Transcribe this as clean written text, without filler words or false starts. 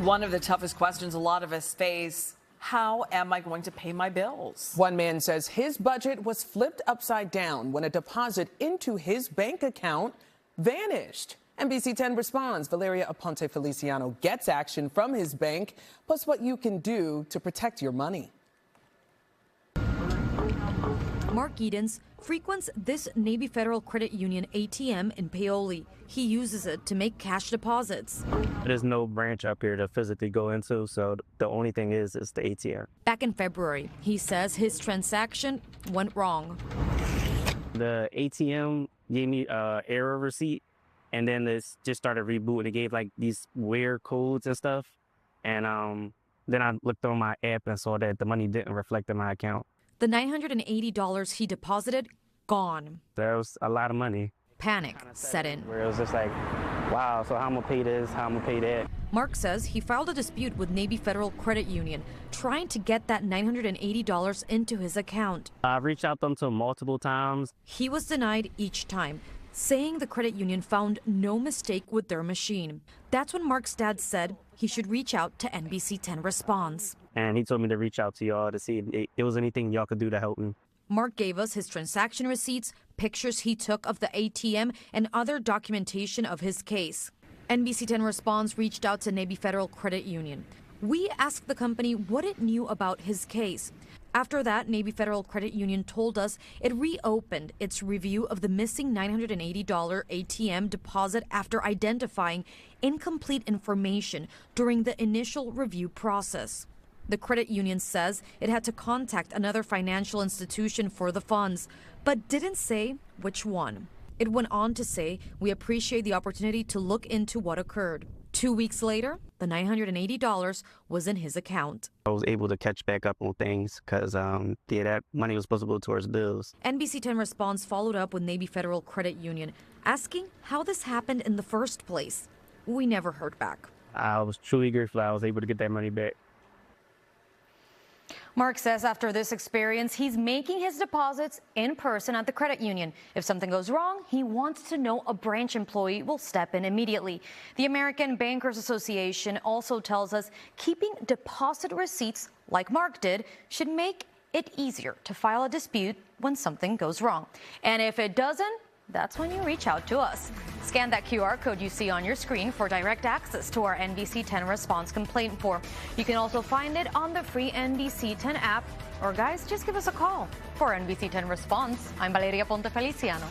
One of the toughest questions a lot of us face: how am I going to pay my bills? One man says his budget was flipped upside down when a deposit into his bank account vanished. NBC10 Responds. Valeria Aponte-Feliciano gets action from his bank, plus what you can do to protect your money. Mark Edens frequents this Navy Federal Credit Union ATM in Paoli. He uses it to make cash deposits. There's no branch up here to physically go into, so the only thing is the ATM. Back in February, he says his transaction went wrong. The ATM gave me an error receipt, and then this just started rebooting. It gave like these weird codes and stuff, and then I looked on my app and saw that the money didn't reflect in my account. The $980 he deposited, gone. That was a lot of money. Panic set in. Where it was just like, wow, so how I'm gonna pay this, how I'm gonna pay that. Mark says he filed a dispute with Navy Federal Credit Union, trying to get that $980 into his account. I've reached out to them multiple times. He was denied each time, saying the credit union found no mistake with their machine. That's when Mark's dad said he should reach out to NBC10 Responds. And he told me to reach out to y'all to see if there was anything y'all could do to help me. Mark gave us his transaction receipts, pictures he took of the ATM, and other documentation of his case. NBC10 Responds reached out to Navy Federal Credit Union. We asked the company what it knew about his case. After that, Navy Federal Credit Union told us it reopened its review of the missing $980 ATM deposit after identifying incomplete information during the initial review process. The credit union says it had to contact another financial institution for the funds, but didn't say which one. It went on to say, "We appreciate the opportunity to look into what occurred." 2 weeks later, the $980 was in his account. I was able to catch back up on things because that money was supposed to go towards bills. NBC10 Responds followed up with Navy Federal Credit Union, asking how this happened in the first place. We never heard back. I was truly grateful I was able to get that money back. Mark says after this experience, he's making his deposits in person at the credit union. If something goes wrong, he wants to know a branch employee will step in immediately. The American Bankers Association also tells us keeping deposit receipts, like Mark did, should make it easier to file a dispute when something goes wrong. And if it doesn't, that's when you reach out to us. Scan that QR code you see on your screen for direct access to our NBC10 Response complaint form. You can also find it on the free NBC10 app, or guys, just give us a call. For NBC10 Response, I'm Valeria Aponte-Feliciano.